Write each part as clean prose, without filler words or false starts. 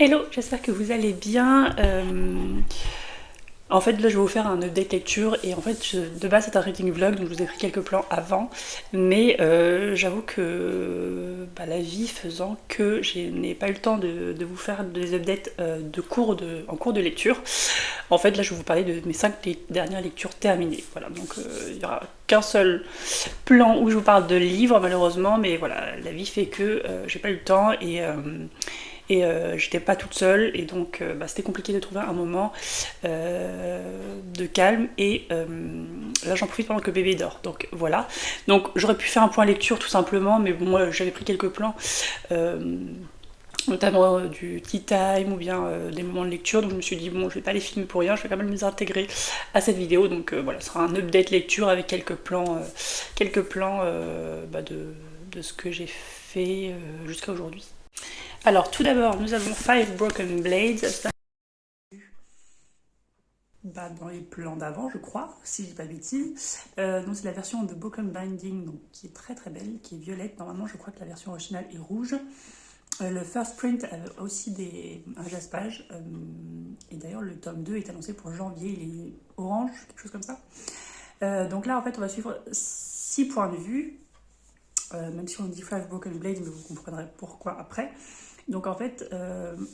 Hello, j'espère que vous allez bien. En fait, là, je vais vous faire un update lecture et en fait, de base, c'est un reading vlog, donc je vous ai pris quelques plans avant, mais j'avoue que la vie faisant que je n'ai pas eu le temps de vous faire des updates en cours de lecture. En fait, là, je vais vous parler de mes 5 dernières lectures terminées. Voilà, donc il n'y aura qu'un seul plan où je vous parle de livres, malheureusement, mais voilà, la vie fait que j'ai pas eu le temps et j'étais pas toute seule et donc c'était compliqué de trouver un moment de calme et là j'en profite pendant que bébé dort, donc voilà. Donc j'aurais pu faire un point lecture tout simplement, mais bon, moi j'avais pris quelques plans notamment du tea time ou bien des moments de lecture, donc je me suis dit bon, je vais pas les filmer pour rien, je vais quand même les intégrer à cette vidéo, donc voilà, ce sera un update lecture avec quelques plans de ce que j'ai fait jusqu'à aujourd'hui. Alors tout d'abord, nous avons Five Broken Blades, ça, dans les plans d'avant, je crois, si je dis pas de bêtises. Donc c'est la version de Broken Binding, donc, qui est très très belle, qui est violette. Normalement, je crois que la version originale est rouge. Le first print a aussi un jaspage. Et d'ailleurs, le tome 2 est annoncé pour janvier. Il est orange, quelque chose comme ça. Donc là, en fait, on va suivre 6 points de vue. Même si on dit Five Broken Blades, mais vous comprendrez pourquoi après. Donc en fait,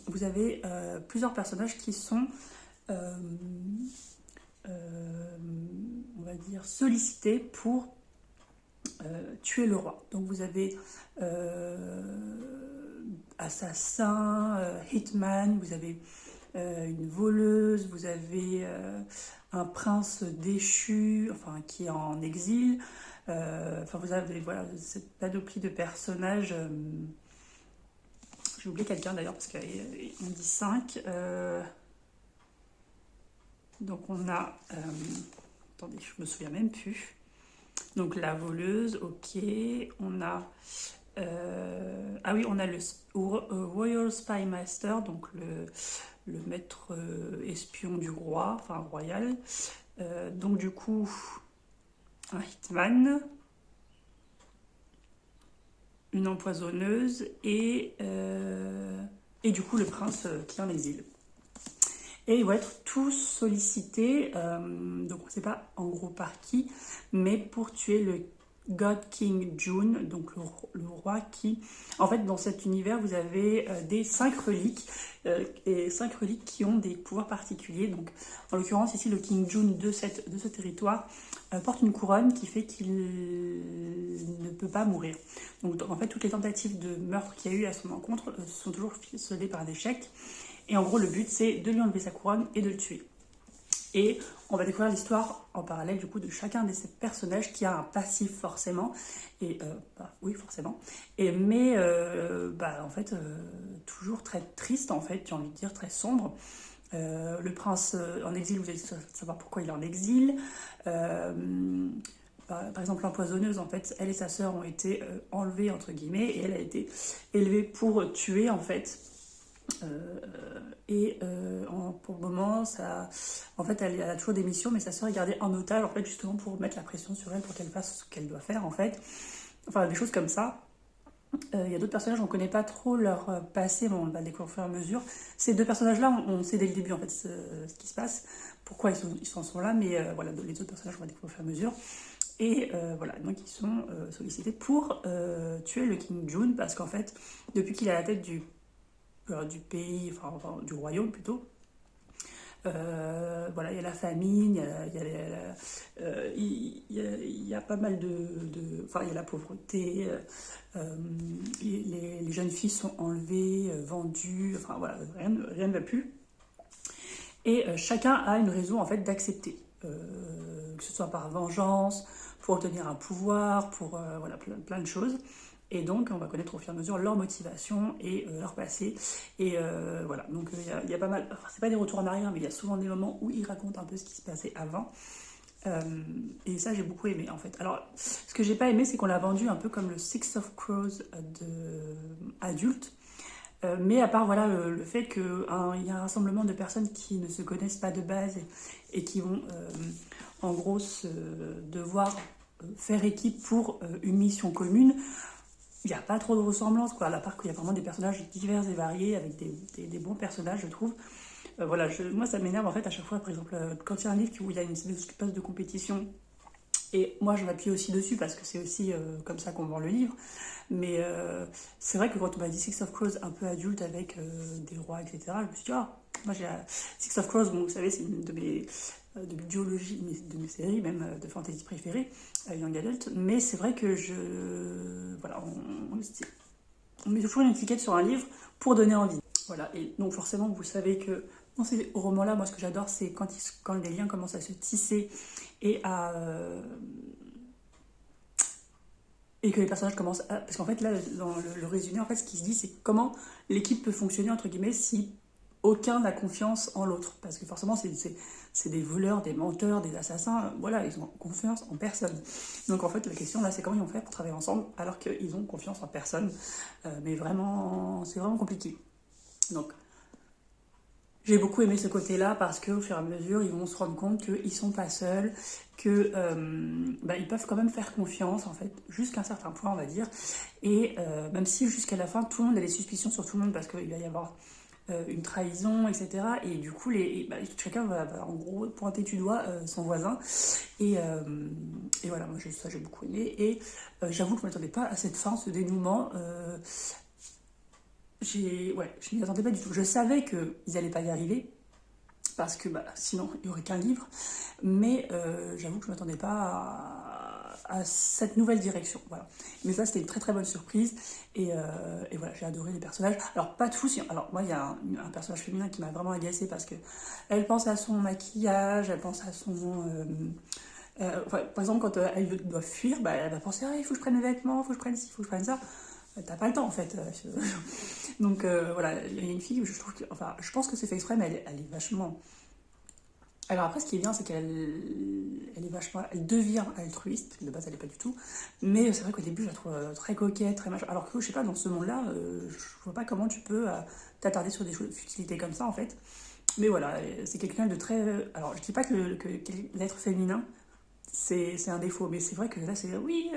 vous avez plusieurs personnages qui sont, on va dire, sollicités pour tuer le roi. Donc vous avez assassin, hitman, vous avez une voleuse, vous avez un prince déchu, enfin qui est en exil. Enfin vous avez voilà cette panoplie de personnages. J'ai oublié quelqu'un d'ailleurs parce qu'on dit 5. Donc on a... attendez, je me souviens même plus. Donc la voleuse, ok. On a... ah oui, on a le Royal Spy Master, donc le maître espion du roi, enfin royal. Donc du coup, un hitman, une empoisonneuse et du coup le prince qui est en exil. Et ils vont être tous sollicités, donc on ne sait pas en gros par qui, mais pour tuer le God King June, donc le roi qui... En fait, dans cet univers, vous avez des 5 reliques, et 5 reliques qui ont des pouvoirs particuliers. Donc, en l'occurrence, ici, le King June de ce territoire porte une couronne qui fait qu'il ne peut pas mourir. Donc, en fait, toutes les tentatives de meurtre qu'il y a eu à son encontre sont toujours scellées par un échec. Et en gros, le but, c'est de lui enlever sa couronne et de le tuer. Et on va découvrir l'histoire en parallèle, du coup, de chacun de ces personnages qui a un passif, forcément. Et, oui, forcément. Mais, en fait, toujours très triste, en fait, j'ai envie de dire, très sombre. Le prince en exil, vous allez savoir pourquoi il est en exil. Par exemple, l'empoisonneuse, en fait, elle et sa sœur ont été enlevées, entre guillemets, et elle a été élevée pour tuer, en fait. Pour le moment, en fait, elle a toujours des missions, mais sa sœur est gardée en otage, en fait, justement pour mettre la pression sur elle, pour qu'elle fasse ce qu'elle doit faire, en fait. Enfin, des choses comme ça. Il y a d'autres personnages, on ne connaît pas trop leur passé, mais on va le découvrir au fur et à mesure. Ces deux personnages-là, on sait dès le début, en fait, ce qui se passe, pourquoi ils sont là, mais voilà, les autres personnages, on va découvrir au fur et à mesure. Et voilà, donc ils sont sollicités pour tuer le King June, parce qu'en fait, depuis qu'il est à la tête du pays, enfin du royaume plutôt. Voilà, il y a la famine, il y a pas mal enfin, il y a la pauvreté, les jeunes filles sont enlevées, vendues, enfin voilà, rien ne va plus. Et chacun a une raison en fait d'accepter, que ce soit par vengeance, pour obtenir un pouvoir, pour voilà, plein de choses. Et donc, on va connaître au fur et à mesure leur motivation et leur passé. Et voilà, donc il y a pas mal... Enfin, c'est pas des retours en arrière, mais il y a souvent des moments où ils racontent un peu ce qui se passait avant. Et ça, j'ai beaucoup aimé, en fait. Alors, ce que j'ai pas aimé, c'est qu'on l'a vendu un peu comme le Six of Crows adulte. Mais à part, voilà, le fait qu'il y a un rassemblement de personnes qui ne se connaissent pas de base et qui vont, en gros, devoir faire équipe pour une mission commune. il n'y a pas trop de ressemblance, quoi, à part qu'il y a vraiment des personnages divers et variés, avec des bons personnages, je trouve. Voilà, moi ça m'énerve en fait à chaque fois, par exemple, quand il y a un livre où il y a une espèce de compétition, et moi je m'appuie aussi dessus parce que c'est aussi comme ça qu'on vend le livre, mais c'est vrai que quand on m'a dit Six of Crows un peu adulte avec des rois, etc., je me suis dit, ah, moi j'ai Six of Crows, bon, vous savez, c'est une de mes duologies, de mes séries, même de fantasy préférées, Young Adult, mais c'est vrai que voilà, on met toujours une étiquette sur un livre pour donner envie. Voilà, et donc forcément, vous savez que dans ces romans-là, moi ce que j'adore, c'est quand les liens commencent à se tisser et et que les personnages commencent à... Parce qu'en fait, là, dans le résumé, en fait, ce qui se dit, c'est comment l'équipe peut fonctionner, entre guillemets, si aucun n'a confiance en l'autre. Parce que forcément, c'est des voleurs, des menteurs, des assassins, voilà, ils ont confiance en personne. Donc en fait, la question, là, c'est comment ils vont faire pour travailler ensemble alors qu'ils ont confiance en personne. Mais vraiment, c'est vraiment compliqué. Donc, j'ai beaucoup aimé ce côté-là parce qu'au fur et à mesure, ils vont se rendre compte qu'ils sont pas seuls, que ils peuvent quand même faire confiance, en fait, jusqu'à un certain point, on va dire. Et même si jusqu'à la fin, tout le monde a des suspicions sur tout le monde parce qu'il va y avoir une trahison, etc. Et du coup, chacun va en gros pointer du doigt son voisin. Et voilà, moi ça j'ai beaucoup aimé. Et j'avoue que je ne m'attendais pas à cette fin, ce dénouement. Je m'y attendais pas du tout. Je savais qu'ils n'allaient pas y arriver, parce que sinon il n'y aurait qu'un livre, mais j'avoue que je ne m'attendais pas à cette nouvelle direction. Voilà. Mais ça, c'était une très très bonne surprise, et voilà, j'ai adoré les personnages. Alors, pas tous, alors moi, il y a un personnage féminin qui m'a vraiment agacée, parce que elle pense à son maquillage, elle pense à son... par exemple, quand elle doit fuir, elle va penser, ah, il faut que je prenne mes vêtements, il faut que je prenne ci, il faut que je prenne ça. T'as pas le temps en fait. Donc voilà, il y a une fille où je trouve que. Enfin, je pense que c'est fait exprès, mais elle est vachement. Alors après, ce qui est bien, c'est qu'elle est vachement. Elle devient altruiste, parce que de base, elle n'est pas du tout. Mais c'est vrai qu'au début, je la trouve très coquette, très machin. Alors que, je sais pas, dans ce monde-là, je vois pas comment tu peux t'attarder sur des choses, futilités comme ça en fait. Mais voilà, c'est quelqu'un de très. Alors, je dis pas que l'être féminin, c'est un défaut, mais c'est vrai que là, c'est oui,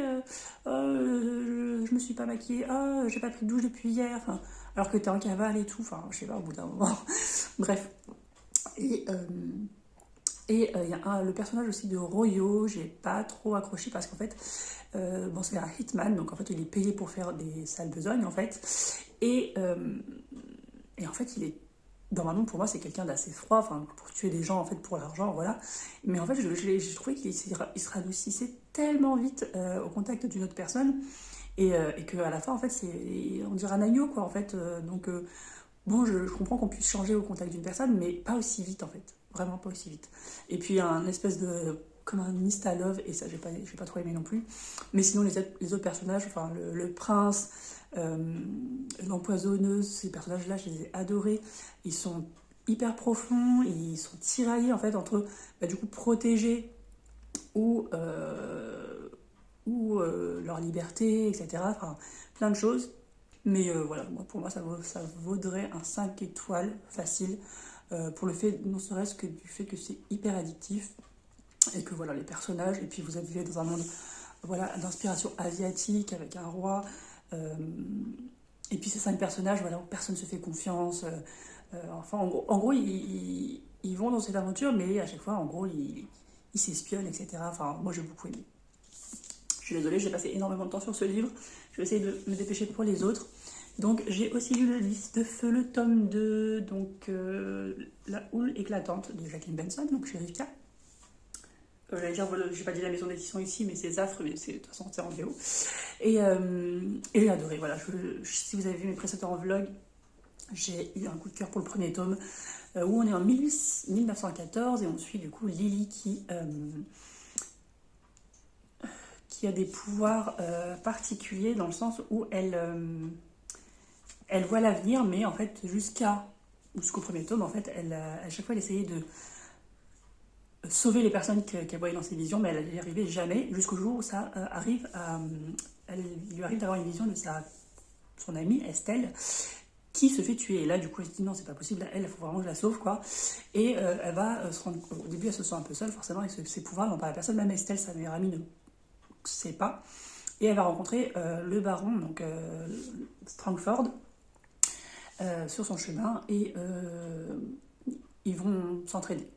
je me suis pas maquillée, j'ai pas pris de douche depuis hier, enfin, alors que t'es en cavale et tout, enfin, je sais pas, au bout d'un moment. Bref. Et il y a le personnage aussi de Royo, j'ai pas trop accroché parce qu'en fait, bon, c'est un hitman, donc en fait, il est payé pour faire des sales besognes, en fait. Et, et en fait, il est normalement, pour moi, c'est quelqu'un d'assez froid, enfin, pour tuer des gens, en fait, pour l'argent, voilà. Mais en fait, j'ai trouvé qu'il se radoucissait tellement vite au contact d'une autre personne, et qu'à la fin, en fait, on dirait un agneau, quoi, en fait. Donc, bon, je comprends qu'on puisse changer au contact d'une personne, mais pas aussi vite, en fait. Vraiment pas aussi vite. Et puis, il y a un espèce de... comme un insta-love, et ça, j'ai pas trop aimé non plus. Mais sinon, les autres personnages, enfin, le prince... l'empoisonneuse, ces personnages-là, je les ai adorés. Ils sont hyper profonds, ils sont tiraillés en fait entre du coup protéger ou leur liberté, etc. Enfin, plein de choses. Mais voilà, pour moi, ça vaudrait un 5 étoiles facile, pour le fait, non serait-ce que du fait que c'est hyper addictif, et que voilà, les personnages, et puis vous vivez dans un monde voilà, d'inspiration asiatique, avec un roi, et puis ces 5 personnages, voilà, où personne ne se fait confiance. Enfin, en gros ils vont dans cette aventure, mais à chaque fois, en gros, ils s'espionnent, etc. Enfin, moi, j'ai beaucoup aimé. Je suis désolée, j'ai passé énormément de temps sur ce livre. Je vais essayer de me dépêcher pour les autres. Donc, j'ai aussi lu Le Lys de Feu, le tome 2, donc La Houle éclatante de Jacqueline Benson, donc chez Rivka. J'allais dire, j'ai pas dit la maison d'édition ici, mais c'est Zafre, mais de toute façon, c'est en VO. Et j'ai adoré, voilà. Si vous avez vu mes précédents vlogs, j'ai eu un coup de cœur pour le premier tome, où on est en 1914, et on suit du coup Lily qui a des pouvoirs particuliers, dans le sens où elle voit l'avenir, mais en fait, jusqu'au premier tome, en fait, à chaque fois, elle essayait de sauver les personnes qu'elle voyait dans ses visions, mais elle n'y arrivait jamais, jusqu'au jour où ça arrive il lui arrive d'avoir une vision de son amie Estelle, qui se fait tuer. Et là, du coup, elle se dit non, c'est pas possible, il faut vraiment que je la sauve, quoi. Et elle va se rendre... Au début, elle se sent un peu seule, forcément, avec ses pouvoirs n'ont pas la personne, même Estelle, sa meilleure amie, ne sait pas. Et elle va rencontrer le baron, donc Strangford, sur son chemin, et ils vont s'entraider.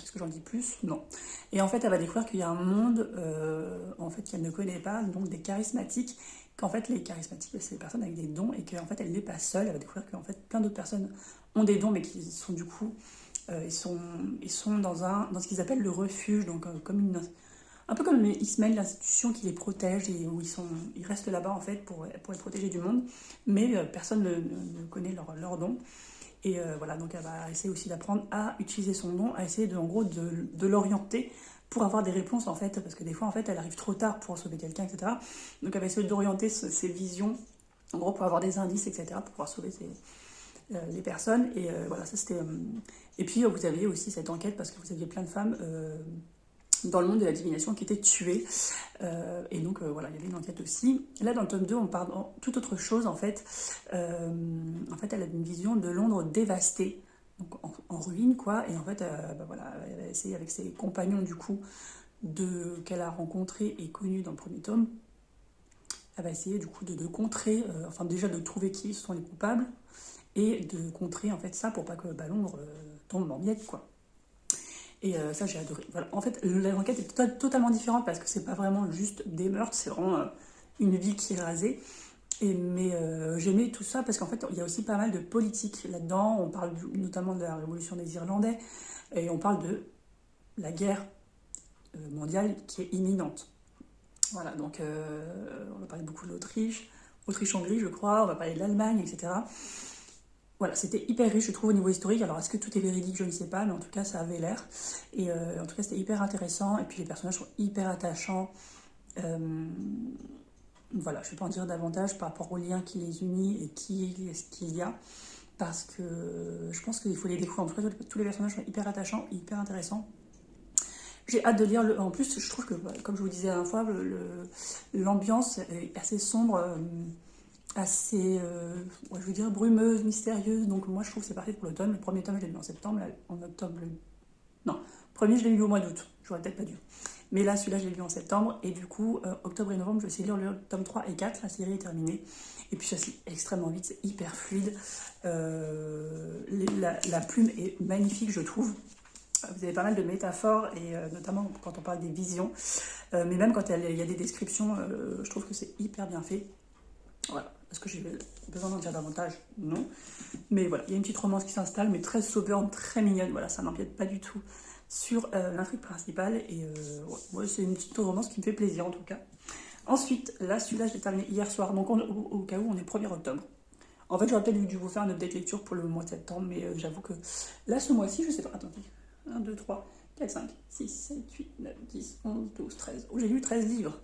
Est-ce que j'en dis plus? Non. Et en fait, elle va découvrir qu'il y a un monde en fait, qu'elle ne connaît pas, donc des charismatiques, qu'en fait, les charismatiques, c'est des personnes avec des dons, et qu'en fait, elle n'est pas seule. Elle va découvrir qu'en fait, plein d'autres personnes ont des dons, mais qui sont du coup, ils sont dans ce qu'ils appellent le refuge, donc un peu comme Ismaël, l'institution qui les protège, et où ils restent là-bas, en fait, pour être protégés du monde, mais personne ne connaît leurs dons. Et voilà, donc elle va essayer aussi d'apprendre à utiliser son don, à essayer en gros de l'orienter pour avoir des réponses en fait, parce que des fois en fait elle arrive trop tard pour sauver quelqu'un, etc. Donc elle va essayer d'orienter ses visions, en gros pour avoir des indices, etc. pour pouvoir sauver les personnes. Et voilà, ça c'était... Et puis vous avez aussi cette enquête, parce que vous aviez plein de femmes dans le monde de la divination qui étaient tuées. Et donc voilà, il y avait une enquête aussi. Là, dans le tome 2, on parle de toute autre chose, en fait. En fait, elle a une vision de Londres dévastée, donc en ruine, quoi. Et en fait, voilà, elle va essayer avec ses compagnons, du coup, qu'elle a rencontrés et connus dans le premier tome. Elle va essayer, du coup, de contrer, enfin déjà de trouver qui sont les coupables, et de contrer, en fait, ça pour pas que Londres tombe en miettes, quoi. Et ça, j'ai adoré. Voilà. En fait, l'enquête est totalement différente, parce que c'est pas vraiment juste des meurtres, c'est vraiment une ville qui est rasée. Mais j'aimais tout ça parce qu'en fait, il y a aussi pas mal de politique là-dedans. On parle notamment de la révolution des Irlandais, et on parle de la guerre mondiale qui est imminente. Voilà, donc on va parler beaucoup de l'Autriche, Autriche-Hongrie, je crois, on va parler de l'Allemagne, etc. Voilà, c'était hyper riche, je trouve, au niveau historique. Alors, est-ce que tout est véridique? Je ne sais pas, mais en tout cas, ça avait l'air. Et en tout cas, c'était hyper intéressant. Et puis, les personnages sont hyper attachants. Voilà, je ne vais pas en dire davantage par rapport aux liens qui les unissent et qui est-ce qu'il y a. Parce que je pense qu'il faut les découvrir. En tout cas, tous les personnages sont hyper attachants, hyper intéressants. J'ai hâte de lire. En plus, je trouve que, comme je vous disais la dernière fois, l'ambiance est assez sombre. Assez, je veux dire, brumeuse, mystérieuse. Donc moi, je trouve que c'est parfait pour l'automne. Le premier tome, je l'ai lu en septembre. Là, en octobre, non, le premier, je l'ai lu au mois d'août. J'aurais peut-être pas dû. Mais là, celui-là, je l'ai lu en septembre. Et du coup, octobre et novembre, je vais essayer de lire le tome 3 et 4. La série est terminée. Et puis ça, c'est extrêmement vite. C'est hyper fluide. La plume est magnifique, je trouve. Vous avez pas mal de métaphores, et notamment quand on parle des visions. Mais même quand il y a des descriptions, je trouve que c'est hyper bien fait. Voilà. Est-ce que j'ai besoin d'en dire davantage? Non. Mais voilà, il y a une petite romance qui s'installe, mais très souriante, très mignonne. Voilà, ça n'empiète pas du tout sur l'intrigue principale. Et ouais, c'est une petite romance qui me fait plaisir, en tout cas. Ensuite, là, celui-là, je l'ai terminé hier soir. Donc, au cas où, on est 1er octobre. En fait, j'aurais peut-être dû vous faire un update lecture pour le mois de septembre, mais j'avoue que là, ce mois-ci, je sais pas. Attendez. 1, 2, 3, 4, 5, 6, 7, 8, 9, 10, 11, 12, 13. Oh, j'ai lu 13 livres.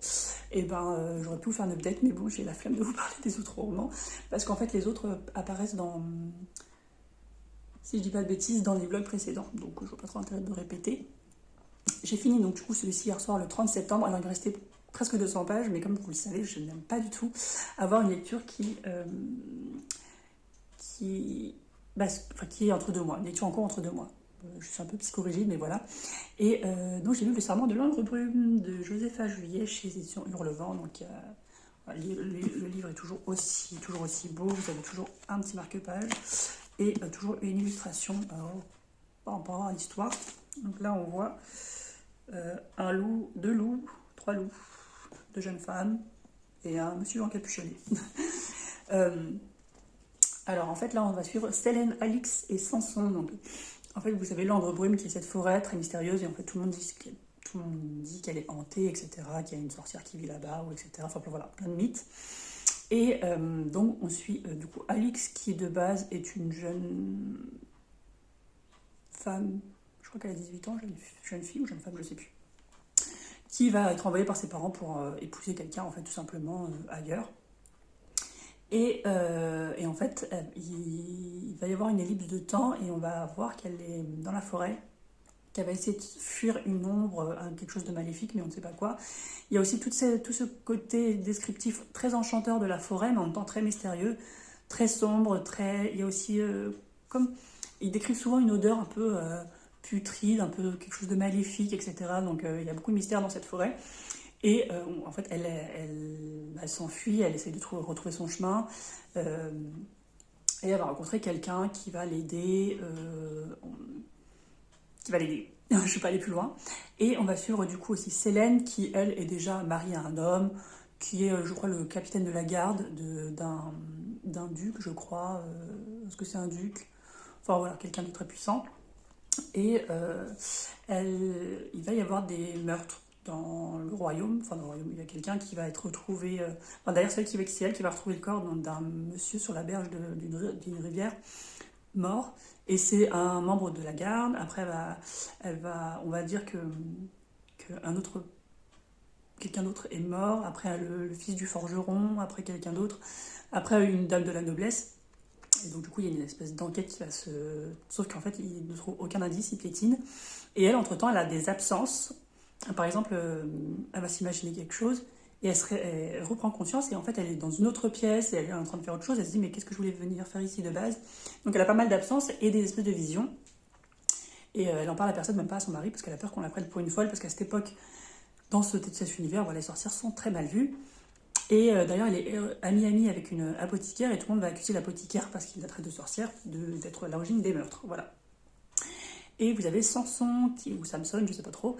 Et ben, j'aurais pu vous faire un update, mais bon, j'ai la flemme de vous parler des autres romans. Parce qu'en fait, les autres apparaissent dans, si je dis pas de bêtises, dans les vlogs précédents. Donc, je vois pas trop intérêt de me répéter. J'ai fini, donc, du coup, celui-ci hier soir, le 30 septembre. Alors, il me restait presque 200 pages, mais comme vous le savez, je n'aime pas du tout avoir une lecture qui est entre 2 mois. Une lecture en cours entre 2 mois. Je suis un peu psychorigide, mais voilà. Et donc j'ai lu Le Serment de l'Ombre Brume de Josepha Juillet chez Éditions Hurlevent. Donc le livre est toujours aussi beau. Vous avez toujours un petit marque-page et toujours une illustration par rapport à l'histoire. Donc là, on voit un loup, 2 loups, 3 loups, 2 jeunes femmes et un monsieur encapuchonné. Alors en fait, là, on va suivre Selene, Alix et Samson. Donc, en fait, vous avez l'Ambre Brume qui est cette forêt très mystérieuse, et en fait, tout le monde dit qu'elle est hantée, etc., qu'il y a une sorcière qui vit là-bas, etc. Enfin, voilà, plein de mythes. Et donc, on suit du coup Alix, qui de base est une jeune femme, je crois qu'elle a 18 ans, jeune fille ou jeune femme, je sais plus, qui va être envoyée par ses parents pour épouser quelqu'un, en fait, tout simplement ailleurs. Et en fait, il va y avoir une ellipse de temps, et on va voir qu'elle est dans la forêt, qu'elle va essayer de fuir une ombre, quelque chose de maléfique, mais on ne sait pas quoi. Il y a aussi tout ce côté descriptif très enchanteur de la forêt, mais en même temps très mystérieux, très sombre, il y a aussi, ils décrivent souvent une odeur un peu putride, un peu quelque chose de maléfique, etc. Donc il y a beaucoup de mystère dans cette forêt. Et en fait, elle s'enfuit, elle essaie de retrouver son chemin. euh, et elle va rencontrer quelqu'un qui va l'aider. Je ne vais pas aller plus loin. Et on va suivre du coup aussi Célène, qui elle est déjà mariée à un homme, qui est, je crois, le capitaine de la garde d'un duc, je crois. Est-ce que c'est un duc? Enfin voilà, quelqu'un de très puissant. Et il va y avoir des meurtres dans le royaume. Enfin, dans le royaume, il y a quelqu'un qui va être retrouvé. Enfin, d'ailleurs, c'est elle qui va retrouver le corps d'un monsieur sur la berge d'une rivière, mort. Et c'est un membre de la garde. Après, on va dire que quelqu'un d'autre est mort. Après, le fils du forgeron. Après, quelqu'un d'autre. Après, une dame de la noblesse. Et donc, du coup, il y a une espèce d'enquête qui va se. Sauf qu'en fait, il ne trouve aucun indice, il piétine. Et elle, entre-temps, elle a des absences. Par exemple, elle va s'imaginer quelque chose et elle reprend conscience et en fait, elle est dans une autre pièce et elle est en train de faire autre chose. Elle se dit, mais qu'est-ce que je voulais venir faire ici de base? Donc, elle a pas mal d'absences et des espèces de visions. Et elle en parle à personne, même pas à son mari, parce qu'elle a peur qu'on la prenne pour une folle, parce qu'à cette époque, dans cet univers, voilà, les sorcières sont très mal vues. Et d'ailleurs, elle est amie avec une apothicaire et tout le monde va accuser l'apothicaire parce qu'il la traite de sorcière d'être à l'origine des meurtres. Voilà. Et vous avez Samson, ou Samson, je sais pas trop,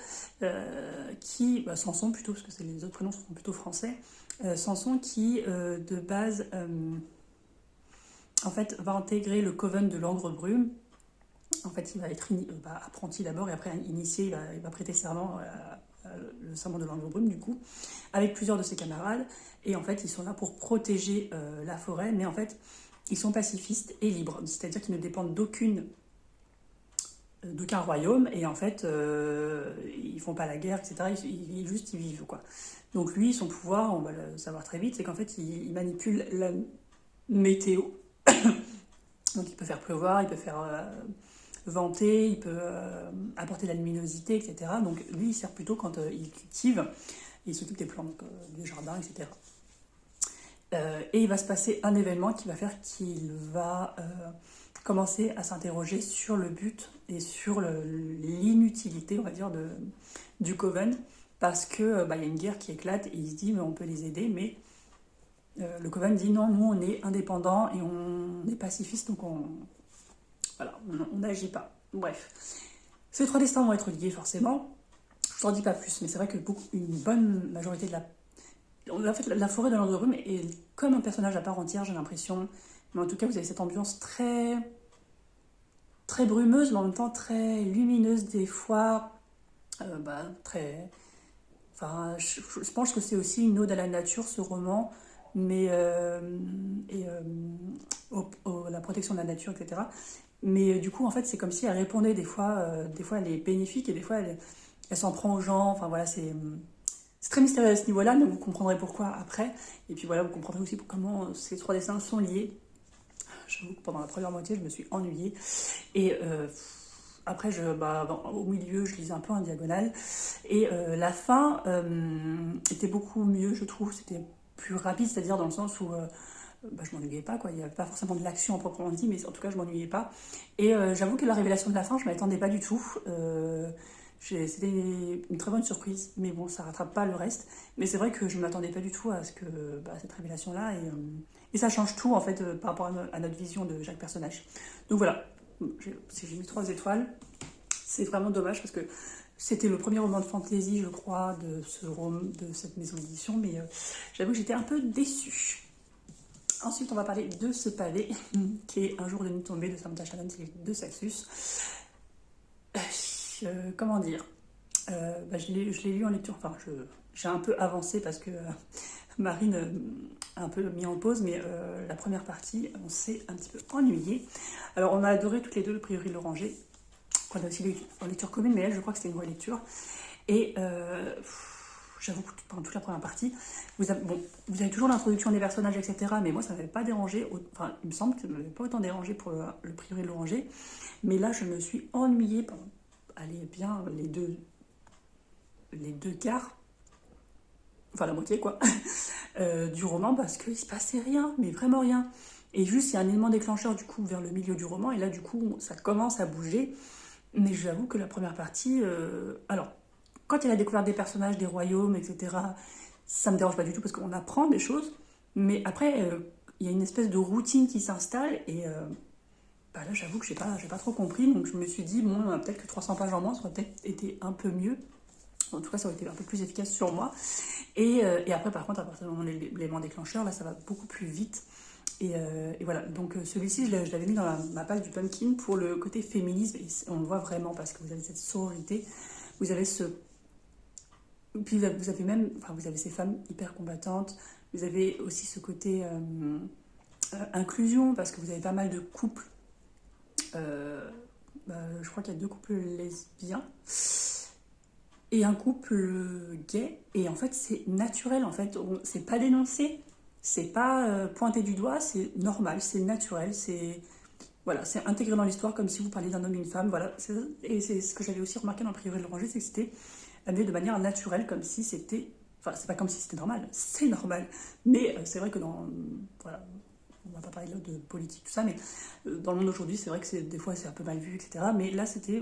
Samson plutôt, parce que les autres prénoms sont plutôt français. Samson qui, de base, en fait, va intégrer le coven de l'Angre-Brume. En fait, il va être apprenti d'abord et après initié, il va prêter serment le serment de l'Angre-Brume, du coup, avec plusieurs de ses camarades. Et en fait, ils sont là pour protéger la forêt, mais en fait, ils sont pacifistes et libres. C'est-à-dire qu'ils ne dépendent d'aucun royaume, et en fait, ils font pas la guerre, etc. Ils vivent, quoi. Donc lui, son pouvoir, on va le savoir très vite, c'est qu'en fait, il manipule la météo. Donc il peut faire pleuvoir, il peut faire venter, il peut apporter de la luminosité, etc. Donc lui, il sert plutôt quand il cultive, il s'occupe des plantes, des jardins, etc. Et il va se passer un événement qui va faire qu'il va commencer à s'interroger sur le but et sur l'inutilité, on va dire, du Coven, parce que y a une guerre qui éclate et il se dit mais on peut les aider, mais le Coven dit non, nous on est indépendants et on est pacifistes, donc on n'agit pas. Bref, ces trois destins vont être liés forcément. Je t'en dis pas plus, mais c'est vrai que une bonne majorité de la forêt de l'Angre-Brume est comme un personnage à part entière, j'ai l'impression. Mais en tout cas, vous avez cette ambiance très très brumeuse, mais en même temps très lumineuse des fois. Très. Enfin, je pense que c'est aussi une ode à la nature, ce roman, mais la protection de la nature, etc. Mais du coup, en fait, c'est comme si elle répondait des fois elle est bénéfique et des fois elle s'en prend aux gens. Enfin voilà, c'est très mystérieux à ce niveau-là, mais vous comprendrez pourquoi après. Et puis voilà, vous comprendrez aussi comment ces trois dessins sont liés. J'avoue que pendant la première moitié, je me suis ennuyée. Et après, au milieu, je lisais un peu en diagonale. Et la fin était beaucoup mieux, je trouve. C'était plus rapide, c'est-à-dire dans le sens où je m'ennuyais pas, quoi. Il n'y avait pas forcément de l'action en proprement dit, mais en tout cas, je m'ennuyais pas. Et j'avoue que la révélation de la fin, je ne m'attendais pas du tout. C'était une très bonne surprise, mais bon, ça rattrape pas le reste. Mais c'est vrai que je ne m'attendais pas du tout à cette révélation-là. Et ça change tout, en fait, par rapport à notre vision de chaque personnage. Donc voilà, j'ai mis 3 étoiles. C'est vraiment dommage parce que c'était le premier roman de fantasy, je crois, de cette maison d'édition, mais j'avoue que j'étais un peu déçue. Ensuite, on va parler de ce pavé, qui est Un jour de nuit tombée de Samantha Shannon, c'est de Saxus. Comment dire, je l'ai lu en lecture, enfin, j'ai un peu avancé parce que Marine a un peu mis en pause, mais la première partie, on s'est un petit peu ennuyé. Alors, on a adoré toutes les deux le Prieuré de l'Oranger, qu'on a aussi lu en lecture commune, mais elle, je crois que c'était une relecture. Et j'avoue que pendant toute la première partie, vous avez toujours l'introduction des personnages, etc. Mais moi, ça ne m'avait pas dérangé. Enfin, il me semble que ça ne m'avait pas autant dérangé pour le Prieuré de l'Oranger. Mais là, je me suis ennuyée pendant, bien les deux quarts, enfin la moitié, quoi, du roman, parce qu'il ne se passait rien, mais vraiment rien. Et juste, il y a un élément déclencheur, du coup, vers le milieu du roman, et là, du coup, ça commence à bouger. Mais j'avoue que la première partie... alors, quand il y a la découverte des personnages, des royaumes, etc., ça me dérange pas du tout parce qu'on apprend des choses. Mais après, il y a une espèce de routine qui s'installe et bah là, j'avoue que j'ai pas trop compris. Donc je me suis dit, bon, peut-être que 300 pages en moins, ça aurait peut-être été un peu mieux. En tout cas, ça aurait été un peu plus efficace sur moi. Et après, par contre, à partir du moment où l'élément déclencheur, là, ça va beaucoup plus vite. Et voilà, donc celui-ci, je l'avais mis dans ma page du pumpkin pour le côté féminisme. Et on le voit vraiment parce que vous avez cette sororité, vous avez ce... Puis vous avez même, enfin, vous avez ces femmes hyper combattantes, vous avez aussi ce côté inclusion parce que vous avez pas mal de couples. Je crois qu'il y a 2 couples lesbiens et un couple gay. Et en fait, c'est naturel, en fait. C'est pas dénoncé, c'est pas pointé du doigt, c'est normal, c'est naturel, c'est... Voilà, c'est intégré dans l'histoire comme si vous parliez d'un homme et une femme. Voilà. Et c'est ce que j'avais aussi remarqué dans le Prieuré de l'Oranger, c'est que c'était amené de manière naturelle, comme si c'était... Enfin, c'est pas comme si c'était normal, c'est normal. Mais c'est vrai que dans... Voilà, on va pas parler là de politique, tout ça, mais dans le monde d'aujourd'hui, c'est vrai que des fois c'est un peu mal vu, etc. Mais là, c'était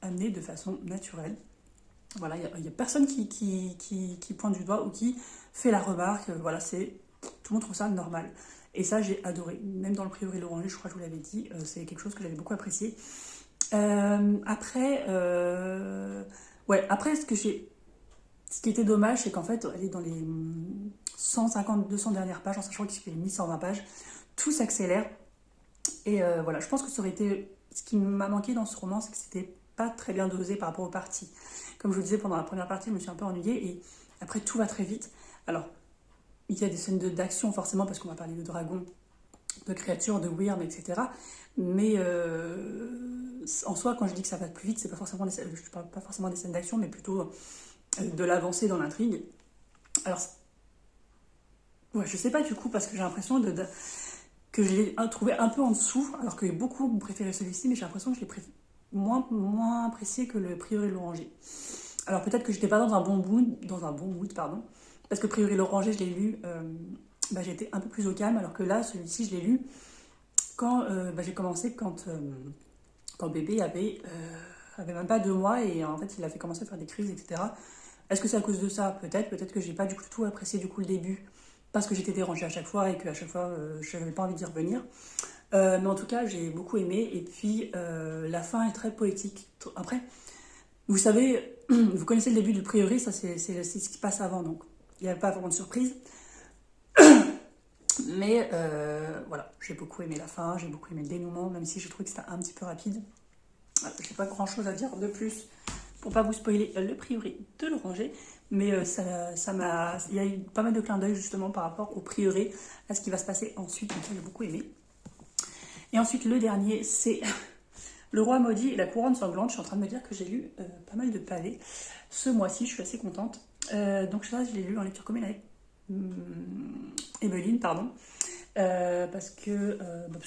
amené de façon naturelle. Voilà, il y a personne qui pointe du doigt ou qui fait la remarque. Voilà, tout le monde trouve ça normal. Et ça, j'ai adoré. Même dans le Prieuré de l'Oranger, je crois que je vous l'avais dit, c'est quelque chose que j'avais beaucoup apprécié. Après, ce qui était dommage, c'est qu'en fait, elle est dans les 150-200 dernières pages, en sachant qu'il fait 1120 pages, tout s'accélère. Et voilà, je pense que ça aurait été... Ce qui m'a manqué dans ce roman, c'est que c'était pas très bien dosé par rapport aux parties. Comme je vous le disais, pendant la première partie, je me suis un peu ennuyée, et après, tout va très vite. Alors, il y a des scènes d'action, forcément, parce qu'on va parler de dragons, de créatures, de wyrms, etc. Mais en soi, quand je dis que ça va plus vite, c'est pas forcément je parle pas forcément des scènes d'action, mais plutôt de l'avancée dans l'intrigue. Alors, ouais, je sais pas du coup, parce que j'ai l'impression que je l'ai trouvé un peu en dessous, alors que beaucoup ont préféré celui-ci, mais j'ai l'impression que je l'ai moins apprécié que le Prieuré de l'Oranger. Alors peut-être que j'étais pas dans un bon mood, pardon, parce que le Prieuré de l'Oranger, je l'ai lu, j'étais un peu plus au calme, alors que là, celui-ci, je l'ai lu quand j'ai commencé, quand bébé avait même pas 2 mois, et en fait, il a fait commencer à faire des crises, etc. Est-ce que c'est à cause de ça? Peut-être que j'ai pas du tout apprécié du coup le début, parce que j'étais dérangée à chaque fois, et qu'à chaque fois, je n'avais pas envie d'y revenir. Mais en tout cas, j'ai beaucoup aimé, et puis la fin est très poétique. Après, vous savez, vous connaissez le début du Prieuré, ça c'est ce qui se passe avant, donc il n'y avait pas vraiment de surprise. Mais voilà, j'ai beaucoup aimé la fin, j'ai beaucoup aimé le dénouement, même si j'ai trouvé que c'était un petit peu rapide. Voilà, j'ai pas grand chose à dire de plus pour pas vous spoiler le Prieuré de l'Oranger, mais il y a eu pas mal de clins d'œil justement par rapport au Prieuré, à ce qui va se passer ensuite, donc ça j'ai beaucoup aimé. Et ensuite le dernier, c'est Le Roi Maudit et la Couronne Sanglante. Je suis en train de me dire que j'ai lu pas mal de pavés ce mois-ci, je suis assez contente. Donc ça, je l'ai lu en lecture commune avec Emeline, pardon, parce que voilà,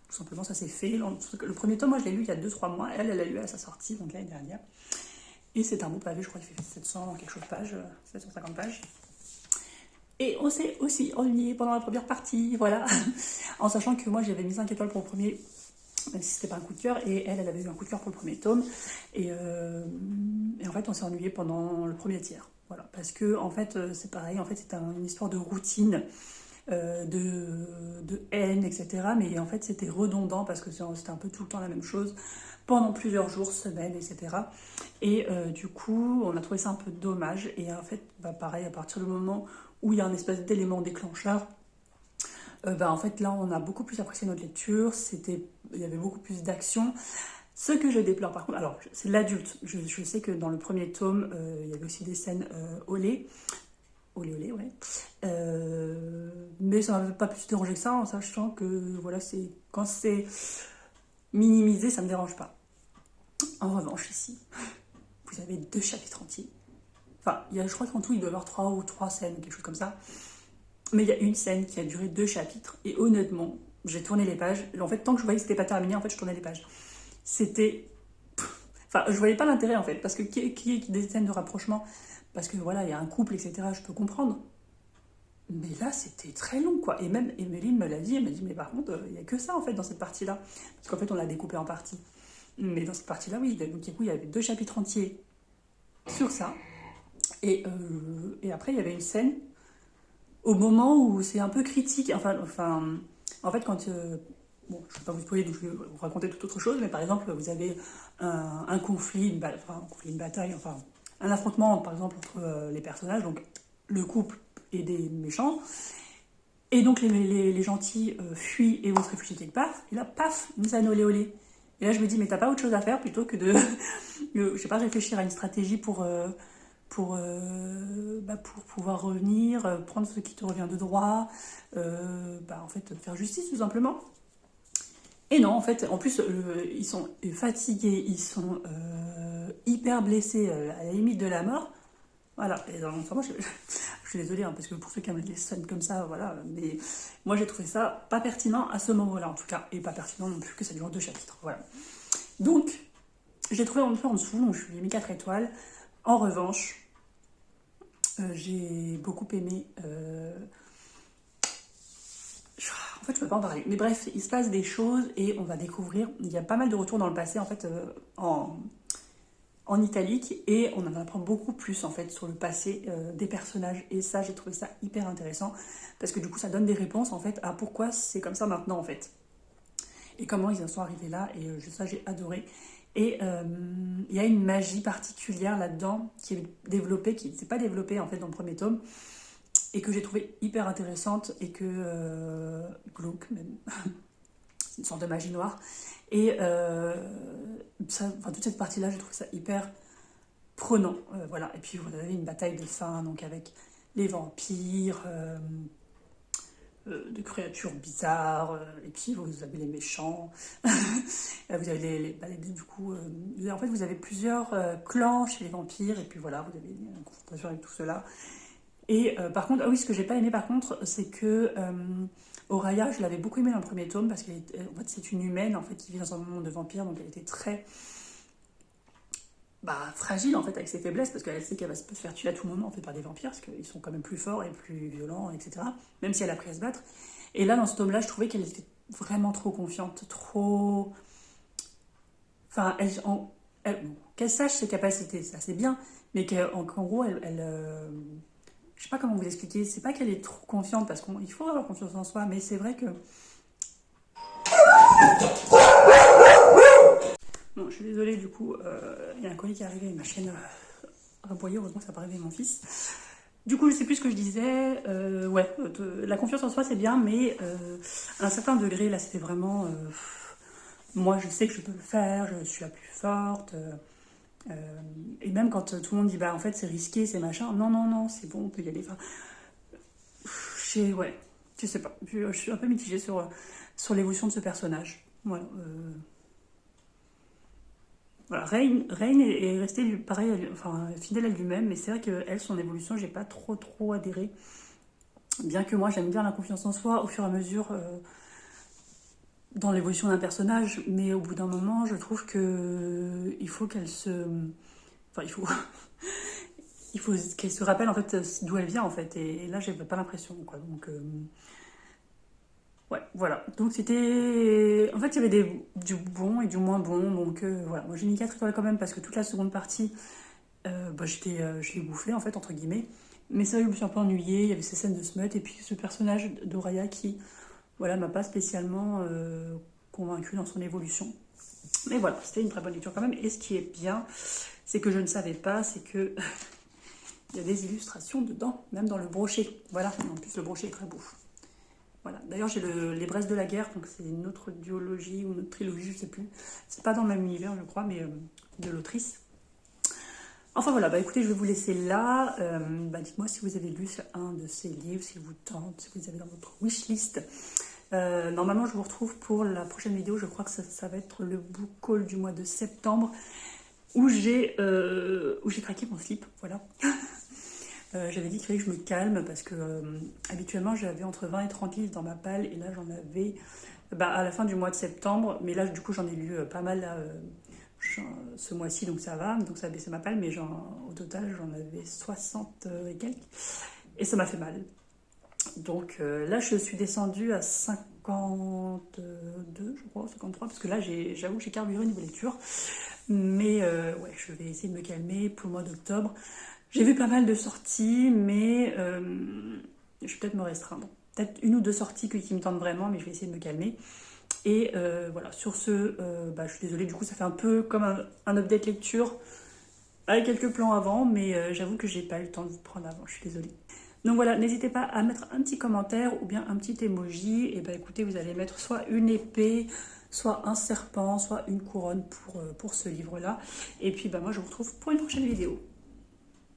tout simplement ça s'est fait. Le premier tome, moi je l'ai lu il y a 2-3 mois, elle l'a lu à sa sortie, donc l'année dernière. Et c'est un beau pavé, je crois qu'il fait 700 quelque chose de pages, 750 pages. Et on s'est aussi ennuyé pendant la première partie, voilà, en sachant que moi j'avais mis 5 étoiles pour le premier, même si c'était pas un coup de cœur, et elle avait eu un coup de cœur pour le premier tome, et en fait on s'est ennuyé pendant le premier tiers, voilà, parce que en fait c'est pareil, en fait c'est une histoire de routine, de haine, etc. Mais en fait c'était redondant parce que c'était un peu tout le temps la même chose pendant plusieurs jours, semaines, etc. Et du coup on a trouvé ça un peu dommage, et en fait pareil, à partir du moment où il y a un espèce d'élément déclencheur, en fait là on a beaucoup plus apprécié notre lecture, il y avait beaucoup plus d'action. Ce que je déplore par contre, alors c'est l'adulte, je sais que dans le premier tome il y avait aussi des scènes olé, ouais. Mais ça m'avait pas plus dérangé que ça, en sachant que voilà, quand c'est minimisé, ça me dérange pas. En revanche, ici, vous avez 2 chapitres entiers. Enfin, je crois qu'en tout, il doit y avoir 3 scènes, quelque chose comme ça. Mais il y a une scène qui a duré 2 chapitres. Et honnêtement, j'ai tourné les pages. En fait, tant que je voyais que c'était pas terminé, en fait, je tournais les pages. C'était... Enfin, je voyais pas l'intérêt, en fait. Parce que qui des scènes de rapprochement, parce que voilà, il y a un couple, etc., je peux comprendre. Mais là, c'était très long, quoi. Et même Emeline me l'a dit, elle m'a dit, mais par contre, il n'y a que ça, en fait, dans cette partie-là. Parce qu'en fait, on l'a découpé en parties. Mais dans cette partie-là, oui, donc du coup, il y avait 2 chapitres entiers sur ça. Et après, il y avait une scène au moment où c'est un peu critique. En fait, quand... bon, je ne vais pas vous spoiler, donc je vais vous raconter toute autre chose, mais par exemple, vous avez un conflit, une bataille, enfin, un affrontement, par exemple, entre les personnages, donc le couple et des méchants. Et donc les gentils fuient et vont se réfugier quelque part. Et là, paf, une scène olé olé. Et là, je me dis, mais t'as pas autre chose à faire plutôt que de, je sais pas, réfléchir à une stratégie pour pouvoir revenir, prendre ce qui te revient de droit, en fait, faire justice tout simplement. Et non, en fait, en plus, ils sont fatigués, ils sont hyper blessés, à la limite de la mort. Voilà, et enfin, moi, je suis désolée, hein, parce que pour ceux qui aiment les scènes comme ça, voilà, mais moi j'ai trouvé ça pas pertinent à ce moment-là, en tout cas, et pas pertinent non plus que ça dure 2 chapitres, voilà. Donc, j'ai trouvé un peu en dessous, donc je lui ai mis 4 étoiles. En revanche, j'ai beaucoup aimé... En fait, je peux pas en parler. Mais bref, il se passe des choses et on va découvrir... Il y a pas mal de retours dans le passé, en fait, en italique, et on en apprend beaucoup plus en fait sur le passé des personnages, et ça j'ai trouvé ça hyper intéressant parce que du coup ça donne des réponses en fait à pourquoi c'est comme ça maintenant en fait et comment ils en sont arrivés là, et ça j'ai adoré. Et il y a une magie particulière là-dedans qui est développée, qui ne s'est pas développée en fait dans le premier tome, et que j'ai trouvé hyper intéressante, et que glauque même. C'est une sorte de magie noire. Et toute cette partie-là, j'ai trouvé ça hyper prenant. Voilà. Et puis vous avez une bataille de fin, donc avec les vampires, de créatures bizarres, et puis vous avez les méchants. Vous avez du coup, en fait, vous avez plusieurs clans chez les vampires, et puis voilà, vous avez une confrontation avec tout cela. Et par contre, ah oui, ce que j'ai pas aimé par contre, c'est que Oraya, je l'avais beaucoup aimé dans le premier tome parce qu'en fait, c'est une humaine en fait qui vit dans un monde de vampires, donc elle était très fragile en fait avec ses faiblesses, parce qu'elle sait qu'elle peut se faire tuer à tout moment en fait par des vampires, parce qu'ils sont quand même plus forts et plus violents, etc. Même si elle a appris à se battre. Et là, dans ce tome-là, je trouvais qu'elle était vraiment trop confiante, trop. Enfin, qu'elle sache ses capacités, ça c'est bien, mais qu'en gros, je sais pas comment vous expliquer, c'est pas qu'elle est trop confiante, parce qu'il faut avoir confiance en soi, mais c'est vrai que... Bon, je suis désolée, du coup, il y a un colis qui est arrivé, ma chaîne a aboyé, heureusement que ça n'a pas réveillé mon fils. Du coup, je sais plus ce que je disais. La confiance en soi, c'est bien, mais à un certain degré, là, c'était vraiment... moi, je sais que je peux le faire, je suis la plus forte... et même quand tout le monde dit en fait c'est risqué, c'est machin, non non non, c'est bon, on peut y aller. Enfin, je sais pas, je suis un peu mitigée sur l'évolution de ce personnage. Voilà, voilà. Rain est restée pareil, enfin fidèle à lui-même, mais c'est vrai que elle, son évolution, j'ai pas trop adhéré. Bien que moi j'aime bien la confiance en soi au fur et à mesure dans l'évolution d'un personnage, mais au bout d'un moment, je trouve que il faut qu'elle se, enfin il faut qu'elle se rappelle en fait d'où elle vient en fait, et là j'avais pas l'impression quoi, donc ouais, voilà, donc c'était, en fait il y avait du bon et du moins bon, donc voilà, moi j'ai mis 4 étoiles quand même, parce que toute la seconde partie je l'ai bouffé en fait entre guillemets, mais ça je me suis un peu ennuyée, il y avait ces scènes de smut, et puis ce personnage d'Oraya qui voilà m'a pas spécialement convaincue dans son évolution. Mais voilà, c'était une très bonne lecture quand même. Et ce qui est bien, c'est que je ne savais pas, c'est que il y a des illustrations dedans, même dans le brochet. Voilà, en plus le brochet est très beau. Voilà. D'ailleurs, j'ai les Braises de la guerre, donc c'est une autre duologie ou une autre trilogie, je sais plus. C'est pas dans le même univers, je crois, mais de l'autrice. Enfin voilà, écoutez, je vais vous laisser là. Dites-moi si vous avez lu un de ces livres, si vous tente, si vous les avez dans votre wishlist. Normalement, je vous retrouve pour la prochaine vidéo. Je crois que ça va être le book haul du mois de septembre, où j'ai craqué mon slip. Voilà. J'avais dit qu'il fallait que je me calme, parce que habituellement, j'avais entre 20 et 30 livres dans ma palle, et là, j'en avais à la fin du mois de septembre. Mais là, du coup, j'en ai lu pas mal là, ce mois-ci, donc ça va. Donc ça a baissé ma palle, mais au total, j'en avais 60 et quelques. Et ça m'a fait mal. Donc là, je suis descendue à 52, je crois, 53, parce que là, j'avoue que j'ai carburé niveau lecture. Mais ouais, je vais essayer de me calmer pour le mois d'octobre. J'ai vu pas mal de sorties, mais je vais peut-être me restreindre. Peut-être une ou deux sorties qui me tentent vraiment, mais je vais essayer de me calmer. Et voilà, sur ce, bah, je suis désolée, du coup, ça fait un peu comme un update lecture avec quelques plans avant, mais j'avoue que j'ai pas eu le temps de vous prendre avant, je suis désolée. Donc voilà, n'hésitez pas à mettre un petit commentaire ou bien un petit emoji. Et bah écoutez, vous allez mettre soit une épée, soit un serpent, soit une couronne pour ce livre-là. Et puis bah moi je vous retrouve pour une prochaine vidéo.